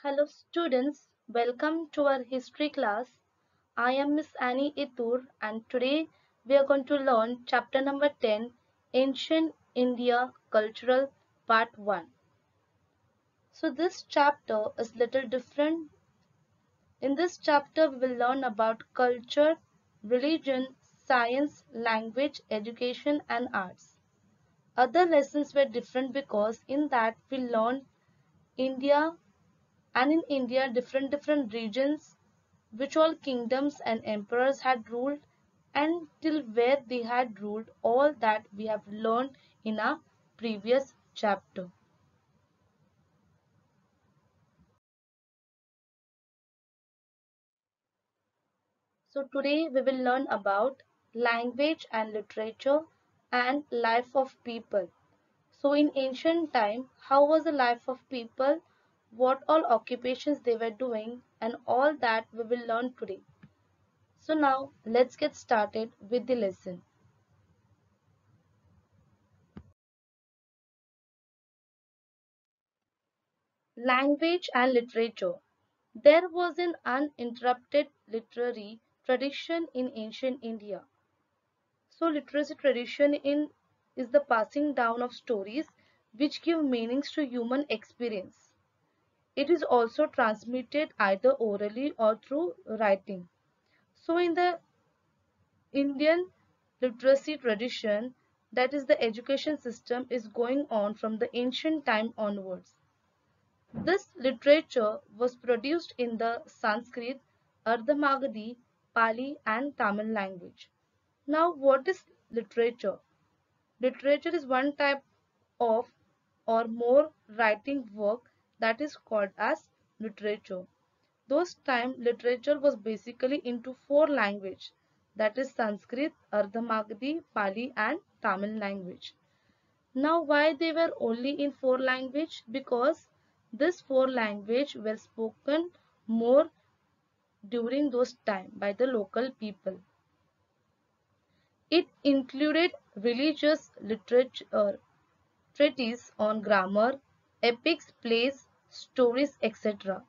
Hello students, welcome to our history class. I am Miss Annie Itur and today we are going to learn chapter number 10, Ancient India Cultural Part 1. So this chapter is little different. In this chapter we will learn about culture, religion, science, language, education and arts. Other lessons were different because in that we learned India and in India different regions which all kingdoms and emperors had ruled and till where they had ruled, all that we have learned in our previous chapter. So today we will learn about language and literature and life of people. So in ancient time, how was the life of people, what all occupations they were doing, and all that we will learn today. So now let's get started with the lesson. Language and literature. There was an uninterrupted literary tradition in ancient India. So literacy tradition in is the passing down of stories which give meanings to human experience. It is also transmitted either orally or through writing. So in the Indian literacy tradition, that is the education system is going on from the ancient time onwards. This literature was produced in the Sanskrit, Ardha Pali and Tamil language. Now what is literature? Literature is one type of or more writing work that is called as literature. Those time literature was basically into four language, that is Sanskrit, Ardha Pali and Tamil language. Now why they were only in four language? Because this four language were spoken more during those time by the local people. It included religious literature, treatises on grammar, epics, plays, stories, etc.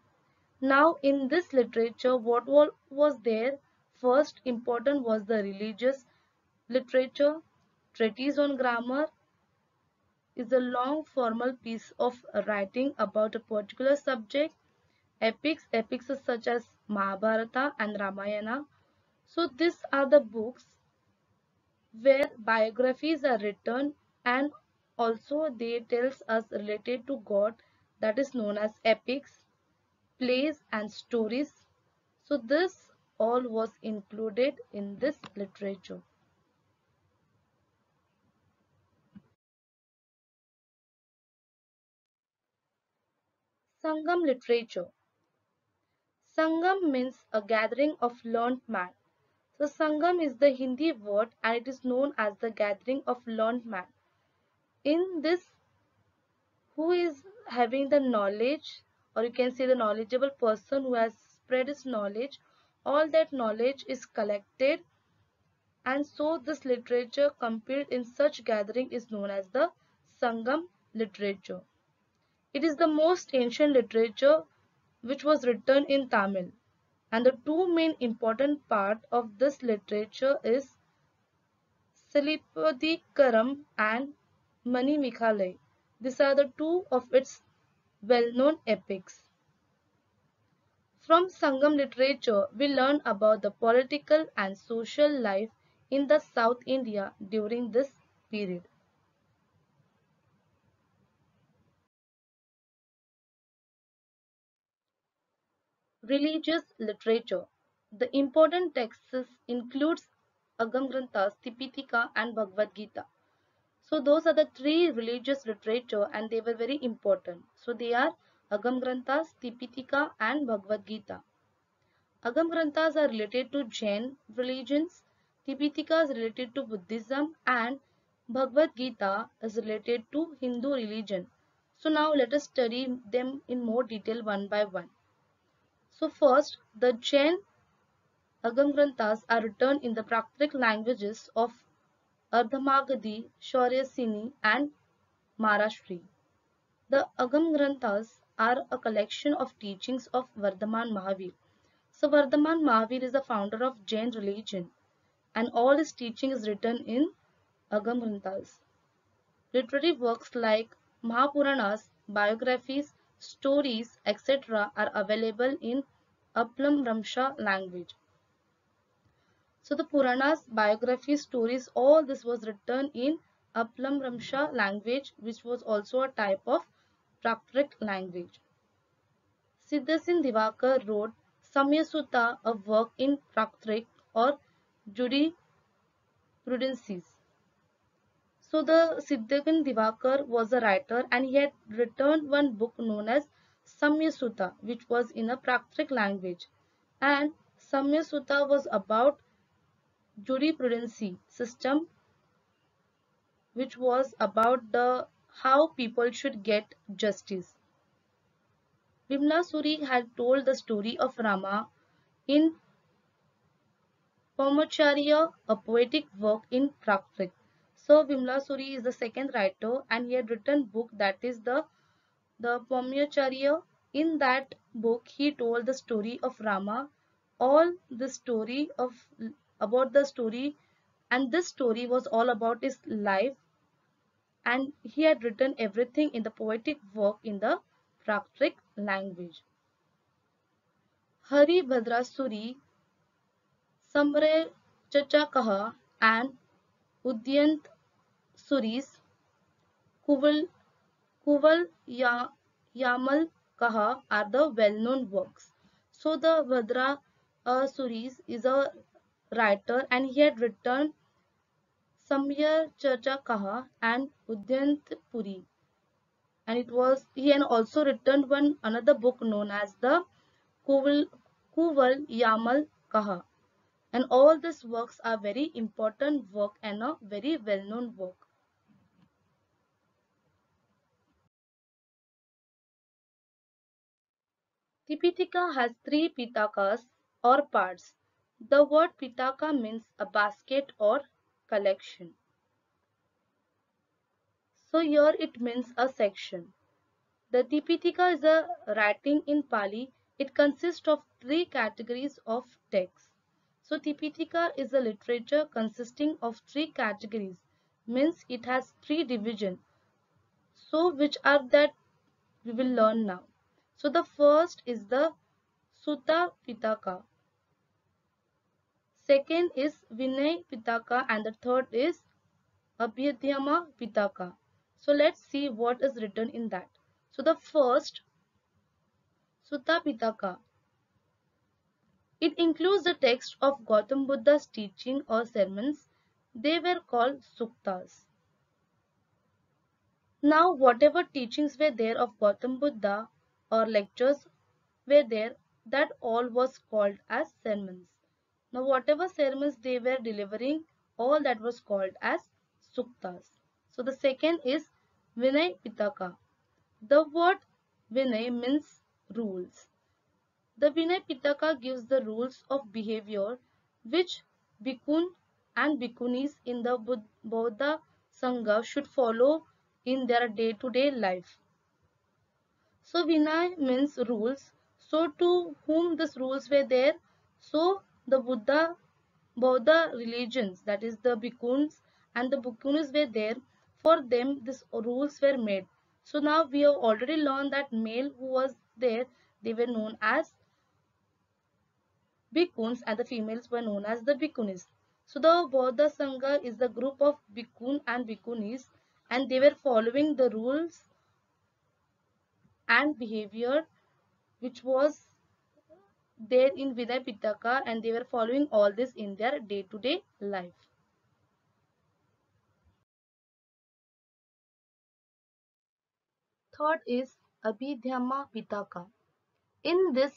Now in this literature what was there? First important was the religious literature, treatise on grammar, is a long formal piece of writing about a particular subject. Epics are such as Mahabharata and Ramayana. So these are the books where biographies are written and also they tells us related to God, that is known as epics, plays and stories. So this all was included in this literature. Sangam literature. Sangam means a gathering of learned men. So Sangam is the Hindi word and it is known as the gathering of learned men. In this, who is having the knowledge, or you can say the knowledgeable person who has spread his knowledge, all that knowledge is collected and so this literature compiled in such gathering is known as the Sangam literature. It is the most ancient literature which was written in Tamil. And the two main important part of this literature is Silipodikaram and Manimikhalai. These are the two of its well-known epics. From Sangam literature, we learn about the political and social life in the South India during this period. Religious literature. The important texts includes Agam Granthas, Tipitaka and Bhagavad Gita. So those are the three religious literature and they were very important. So they are Agam Granthas, Tipitaka and Bhagavad Gita. Agam Granthas are related to Jain religions, Tipitaka is related to Buddhism and Bhagavad Gita is related to Hindu religion. So now let us study them in more detail one by one. So first, the Jain Agam Granthas are written in the Prakrit languages of Ardhamagadi, Shauryasini and Maharashtra. The Agam Granthas are a collection of teachings of Vardhaman Mahavir. So Vardhaman Mahavir is the founder of Jain religion and all his teaching is written in Agam Granthas. Literary works like Mahapuranas, biographies, stories, etc. are available in Aplam Ramsha language. So the Puranas, biographies, stories, all this was written in Aplam Ramsha language, which was also a type of Prakrit language. Siddhasen Divakar wrote Samyasutta, a work in Prakrit or jurisprudences. So the Siddhakan Divakar was a writer and he had written one book known as Samyasutta, which was in a Prakrit language. And Samyasutta was about jurisprudency system, which was about the how people should get justice. Vimla Suri had told the story of Rama in Pomacharya, a poetic work in Prakrit. So Vimla Suri is the second writer and he had written book that is the Pomacharya. In that book he told the story of Rama, all the story of about the story, and this story was all about his life, and he had written everything in the poetic work in the Prakrit language. Hari Bhadrasuri, Samre Chachakaha and Udyant Suris, Kuval, Kuval Yamal Kaha are the well-known works. So the Bhadra Suris is a writer and he had written Samya Chacha Kaha and Udyant Puri, and it was he had also written one another book known as the Kuval, Kuval Yamal Kaha, and all these works are very important work and a very well-known work. Tipitaka has three pitakas or parts. The word pitaka means a basket or collection. So here it means a section. The Tipitaka is a writing in Pali. It consists of three categories of text. So Tipitaka is a literature consisting of three categories, means it has three divisions. So which are that we will learn now. So the first is the Sutta Pitaka. Second is Vinay Pitaka and the third is Abhidhyama Pitaka. So let's see what is written in that. So the first Sutta Pitaka. It includes the text of Gautam Buddha's teaching or sermons. They were called suktas. Now, whatever teachings were there of Gautam Buddha or lectures were there, that all was called as sermons. Now, whatever sermons they were delivering, all that was called as suktas. So, the second is Vinay Pitaka. The word Vinay means rules. The Vinay Pitaka gives the rules of behavior which bhikkhun and bhikkhunis in the Bauddha Sangha should follow in their day-to-day life. So Vinay means rules. So to whom these rules were there? So the Bauddha religions, that is the bhikkhuns and the bhikkhunis were there. For them these rules were made. So now we have already learned that male who was there, they were known as bhikkhuns and the females were known as the bhikkhunis. So the Bauddha Sangha is the group of bhikkhun and bhikkhunis and they were following the rules and behavior which was there in Vinay Pitaka and they were following all this in their day-to-day life. Third is Abhidhyama Pitaka. In this,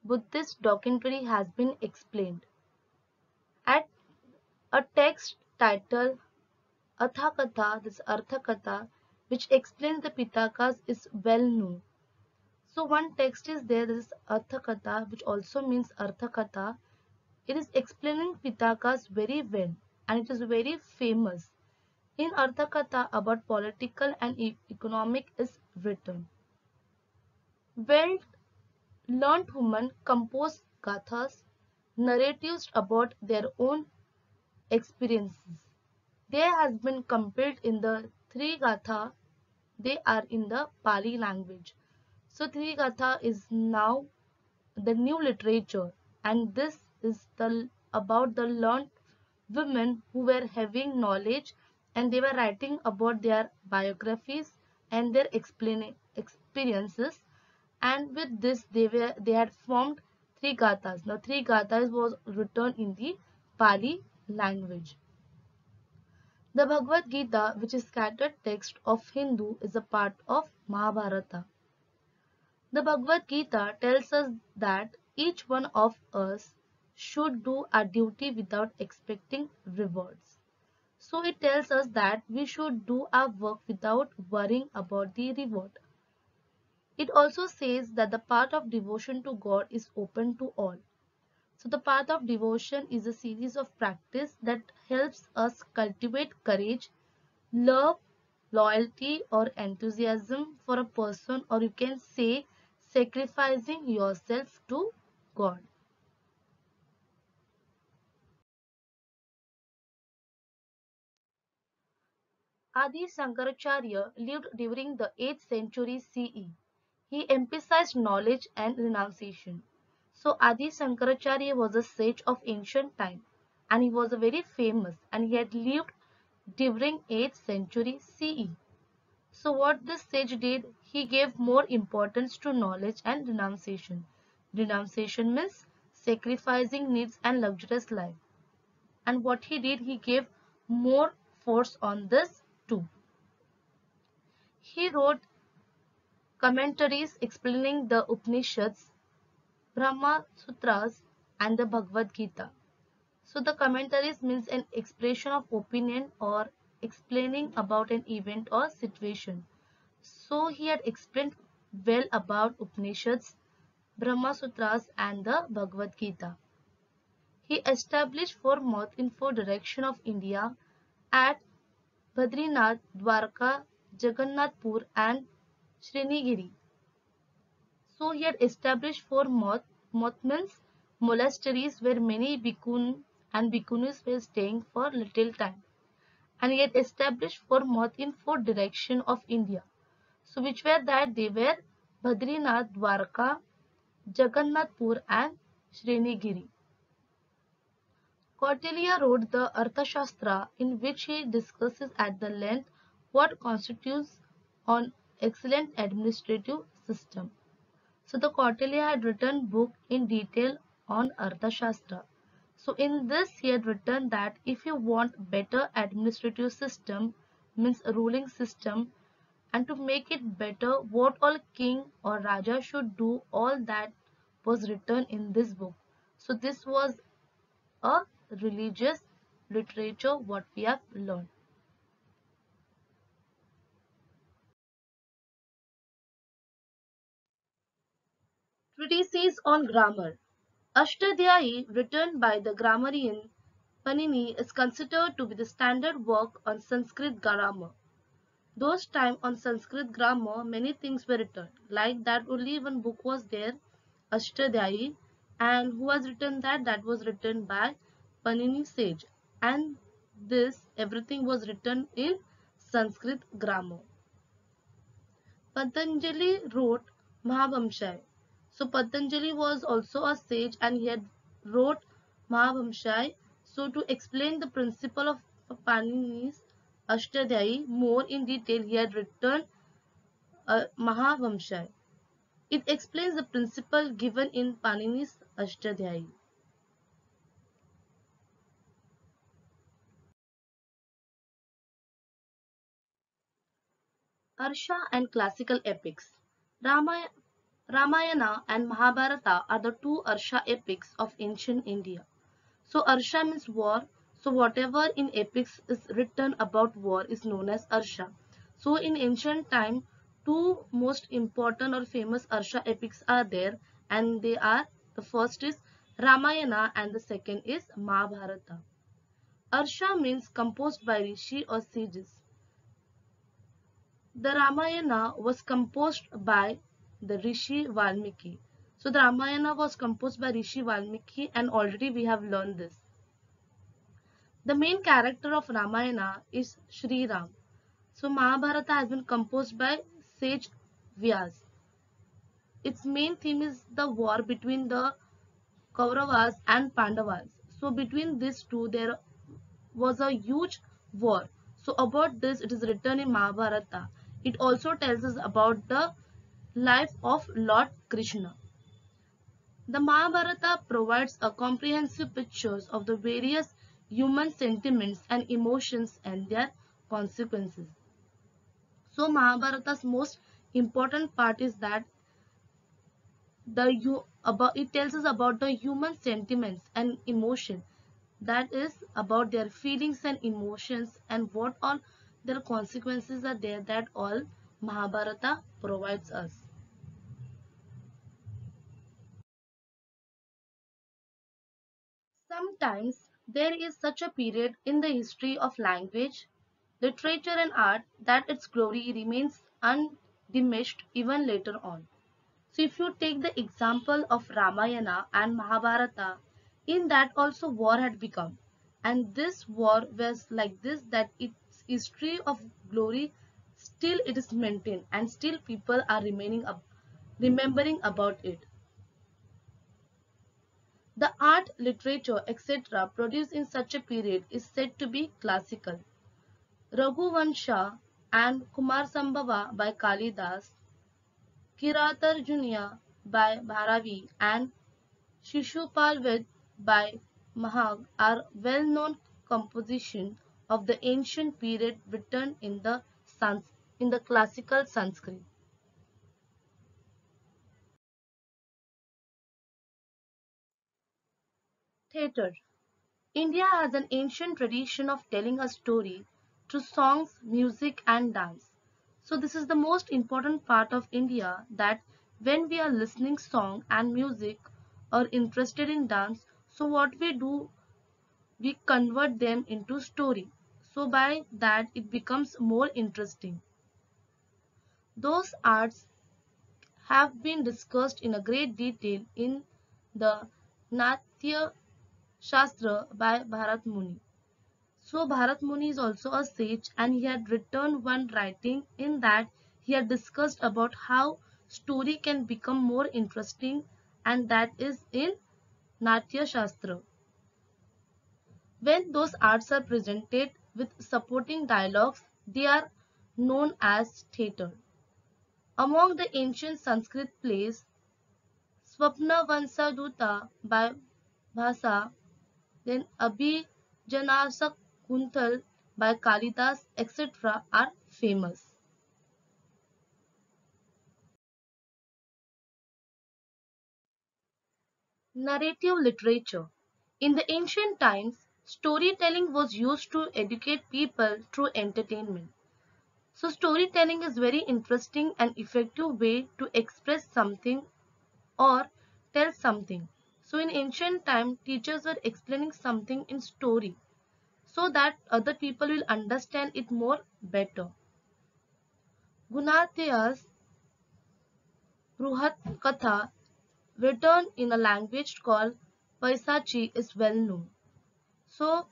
Buddhist documentary has been explained. At a text titled Athakatha, this Arthakatha, which explains the Pitakas, is well known. So one text is there, this is Arthakatha, which also means Arthakatha. It is explaining Pitakas very well and it is very famous. In Arthakatha about political and economic is written. Well learned women compose gathas, narratives about their own experiences. There has been compiled in the three gatha, they are in the Pali language. So three gatha is now the new literature, and this is the about the learned women who were having knowledge, and they were writing about their biographies and their explaining experiences, and with this they had formed three gathas. Now three gathas was written in the Pali language. The Bhagavad Gita, which is scattered text of Hindu, is a part of Mahabharata. The Bhagavad Gita tells us that each one of us should do our duty without expecting rewards. So it tells us that we should do our work without worrying about the reward. It also says that the path of devotion to God is open to all. So the path of devotion is a series of practice that helps us cultivate courage, love, loyalty, or enthusiasm for a person, or you can say sacrificing yourself to God. Adi Shankaracharya lived during the 8th century CE. He emphasized knowledge and renunciation. So Adi Shankaracharya was a sage of ancient time, and he was a very famous, and he had lived during 8th century CE. So what this sage did, he gave more importance to knowledge and renunciation. Renunciation means sacrificing needs and luxurious life. And what he did, he gave more force on this too. He wrote commentaries explaining the Upanishads, Brahma Sutras, and the Bhagavad Gita. So the commentaries means an expression of opinion or explaining about an event or situation. So he had explained well about Upanishads, Brahma Sutras, and the Bhagavad Gita. He established four moths in four directions of India at Badrinath, Dwarka, Jagannathpur, and Srinigiri. So he had established four moths. Moth means monasteries where many bhikkhun and bhikkhunis were staying for little time. And he had established four moths in four directions of India. So which were that? They were Badrinath, Dwarka, Jagannathpur, and Srinigiri. Kautilya wrote the Arthashastra, in which he discusses at the length what constitutes an excellent administrative system. So the Kautilya had written book in detail on Arthashastra. So in this he had written that if you want better administrative system, means a ruling system, and to make it better, what all king or raja should do, all that was written in this book. So this was a religious literature what we have learned. Treatises on grammar. Ashtadhyayi, written by the grammarian Panini, is considered to be the standard work on Sanskrit grammar. Those time on Sanskrit grammar, many things were written. Like that, only one book was there, Ashtadhyayi, and who has written that? That was written by Panini sage. And this everything was written in Sanskrit grammar. Patanjali wrote Mahavamshay. So Patanjali was also a sage, and he had wrote Mahavamshay. So to explain the principle of Panini's Ashtadhyayi more in detail, he had written Mahavamshay. It explains the principle given in Panini's Ashtadhyayi. Arsha and classical epics. Rama- Ramayana and Mahabharata are the two Arsha epics of ancient India. So Arsha means war. So whatever in epics is written about war is known as Arsha. So in ancient time, two most important or famous Arsha epics are there, and they are, the first is Ramayana and the second is Mahabharata. Arsha means composed by rishi or sages. The Ramayana was composed by the Rishi Valmiki. So the Ramayana was composed by Rishi Valmiki, and already we have learned this. The main character of Ramayana is Sri Ram. So Mahabharata has been composed by sage Vyas. Its main theme is the war between the Kauravas and Pandavas. So between these two there was a huge war. So about this it is written in Mahabharata. It also tells us about the life of Lord Krishna. The Mahabharata provides a comprehensive picture of the various human sentiments and emotions and their consequences. So Mahabharata's most important part is that it tells us about the human sentiments and emotion, that is about their feelings and emotions and what all their consequences are there, that all Mahabharata provides us. Sometimes there is such a period in the history of language, literature and art that its glory remains undiminished even later on. So if you take the example of Ramayana and Mahabharata, in that also war had become. And this war was like this, that its history of glory still it is maintained and still people are remembering about it. The art, literature, etc. produced in such a period is said to be classical. Raghuvansha and Kumarsambhava by Kalidas, Kiratarjunya by Bharavi and Shishupalved by Mahag are well-known compositions of the ancient period written in the classical Sanskrit. Theatre. India has an ancient tradition of telling a story through songs, music and dance. So this is the most important part of India, that when we are listening song and music or interested in dance, so what we do, we convert them into story. So by that it becomes more interesting. Those arts have been discussed in a great detail in the Natya Shastra by Bharat Muni. So Bharat Muni is also a sage, and he had written one writing in that he had discussed about how story can become more interesting, and that is in Natya Shastra. When those arts are presented with supporting dialogues, they are known as theatre. Among the ancient Sanskrit plays, Swapna Vansaduta by Bhasa, then Abhijanasak Kuntal by Kalidas, etc. are famous. Narrative literature. In the ancient times, storytelling was used to educate people through entertainment. So storytelling is very interesting and effective way to express something or tell something. So in ancient time, teachers were explaining something in story so that other people will understand it more better. Gunatiya's Bruhat Katha, written in a language called Paisachi, is well known. So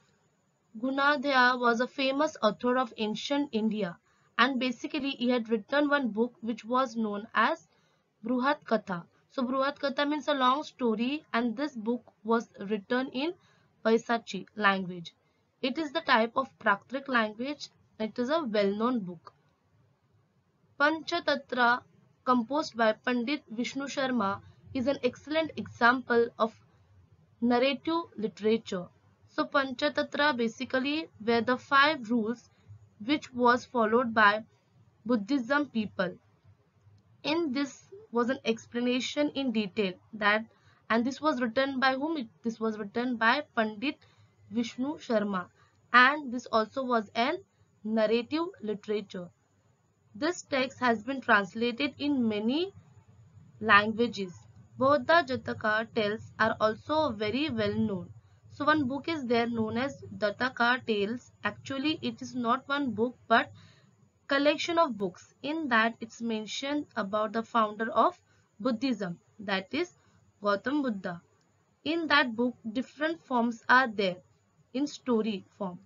Gunadhya was a famous author of ancient India, and basically he had written one book which was known as Bruhat Katha. So Bruhat Katha means a long story, and this book was written in Paisachi language. It is the type of Prakrit language. It is a well-known book. Panchatattva, composed by Pandit Vishnu Sharma, is an excellent example of narrative literature. So Panchatattva basically were the five rules which was followed by Buddhism people. In this was an explanation in detail that, and this was written by whom? This was written by Pandit Vishnu Sharma, and this also was an narrative literature. This text has been translated in many languages. Bodha Jataka tales are also very well known. So one book is there known as Dataka Tales. Actually, it is not one book but collection of books. In that it's mentioned about the founder of Buddhism, that is Gautam Buddha. In that book, different forms are there in story form,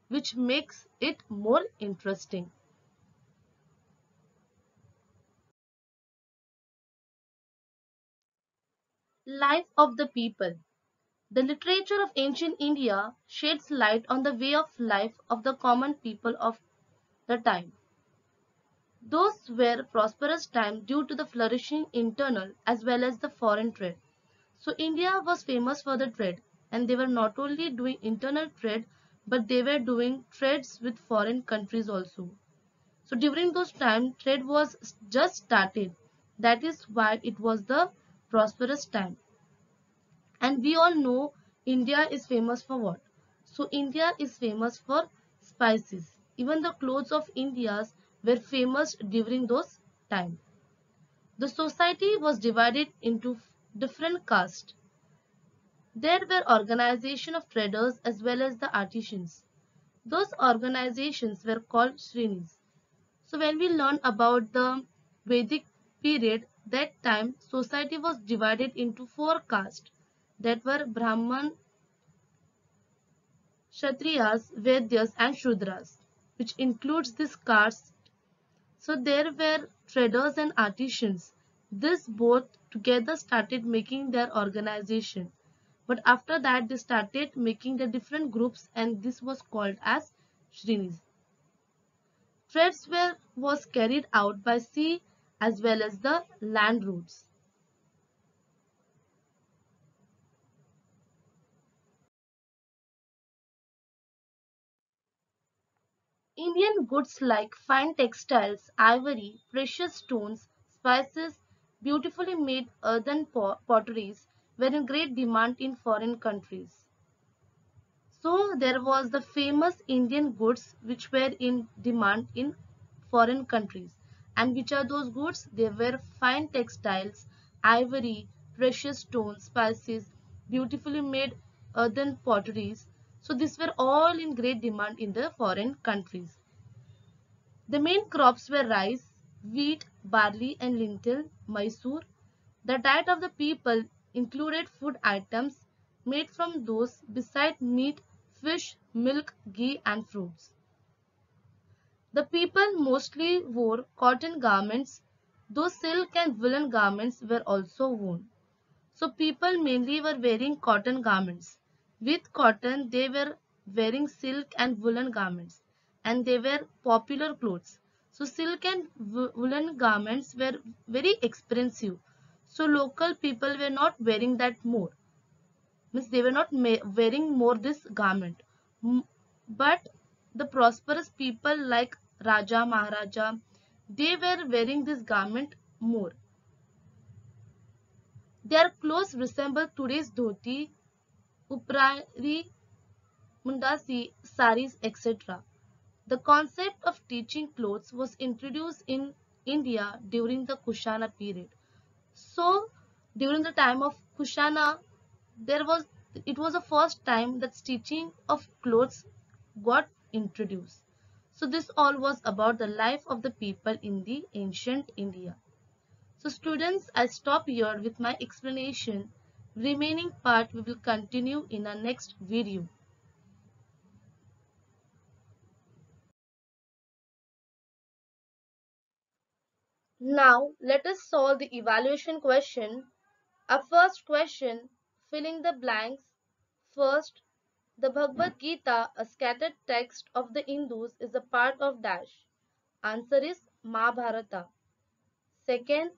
which makes it more interesting. Life of the people. The literature of ancient India sheds light on the way of life of the common people of the time. Those were prosperous times due to the flourishing internal as well as the foreign trade. So India was famous for the trade, and they were not only doing internal trade but they were doing trades with foreign countries also. So during those times trade was just started. That is why it was the prosperous time. And we all know India is famous for what? So India is famous for spices. Even the clothes of India's were famous during those times. The society was divided into different castes. There were organizations of traders as well as the artisans. Those organizations were called Shrenis. So when we learn about the Vedic period, that time society was divided into four castes that were Brahman, Kshatriyas, Vaidyas and Shudras, which includes this caste. So there were traders and artisans. This both together started making their organization. But after that they started making the different groups and this was called as Shrenis. Trades was carried out by sea as well as the land routes. Indian goods like fine textiles, ivory, precious stones, spices, beautifully made earthen potteries were in great demand in foreign countries. So there was the famous Indian goods which were in demand in foreign countries. And which are those goods? They were fine textiles, ivory, precious stones, spices, beautifully made earthen potteries. So these were all in great demand in the foreign countries. The main crops were rice, wheat, barley and lentil, Mysore. The diet of the people included food items made from those beside meat, fish, milk, ghee and fruits. The people mostly wore cotton garments, though silk and woolen garments were also worn. So people mainly were wearing cotton garments. With cotton, they were wearing silk and woolen garments, and they were popular clothes. So silk and woolen garments were very expensive. So local people were not wearing that more. Means they were not wearing more this garment. But the prosperous people like Raja, Maharaja, they were wearing this garment more. Their clothes resemble today's dhoti, Uprari, Mundasi, saris, etc. The concept of teaching clothes was introduced in India during the Kushana period. So, during the time of Kushana, there was it was the first time that stitching of clothes got introduced. So, this all was about the life of the people in the ancient India. So, students, I stop here with my explanation. Remaining part we will continue in our next video. Now, let us solve the evaluation question. Our first question, filling the blanks. First, the Bhagavad Gita, a scattered text of the Hindus, is a part of dash. Answer is Mahabharata. Second,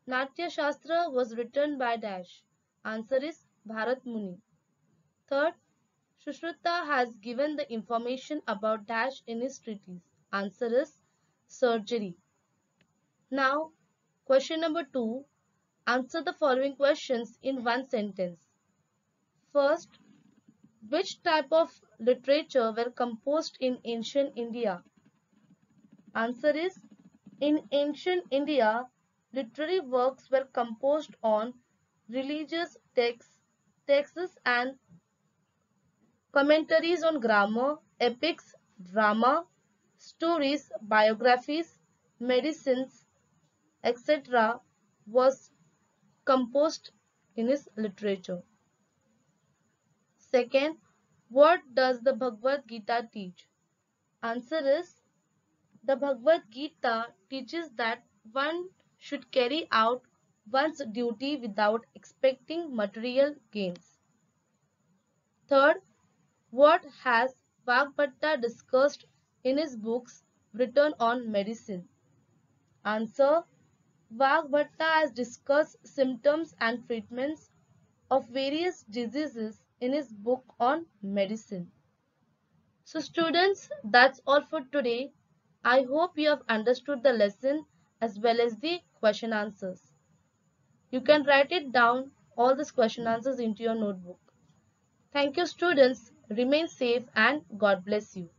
Natya Shastra was written by dash. Answer is Bharat Muni. Third, Sushruta has given the information about dash in his treatise. Answer is surgery. Now, question number 2. Answer the following questions in one sentence. First, which type of literature were composed in ancient India? Answer is, in ancient India, literary works were composed on religious texts and Commentaries on grammar, epics, drama, stories, biographies, medicines, etc. was composed in his literature. Second, what does the Bhagavad Gita teach? Answer is, the Bhagavad Gita teaches that one should carry out one's duty without expecting material gains. Third, what has Vagbhatta discussed in his books written on medicine? Answer, Vagbhatta has discussed symptoms and treatments of various diseases in his book on medicine. So students, that's all for today. I hope you have understood the lesson as well as the question answers. You can write it down, all these question answers into your notebook. Thank you students. Remain safe and God bless you.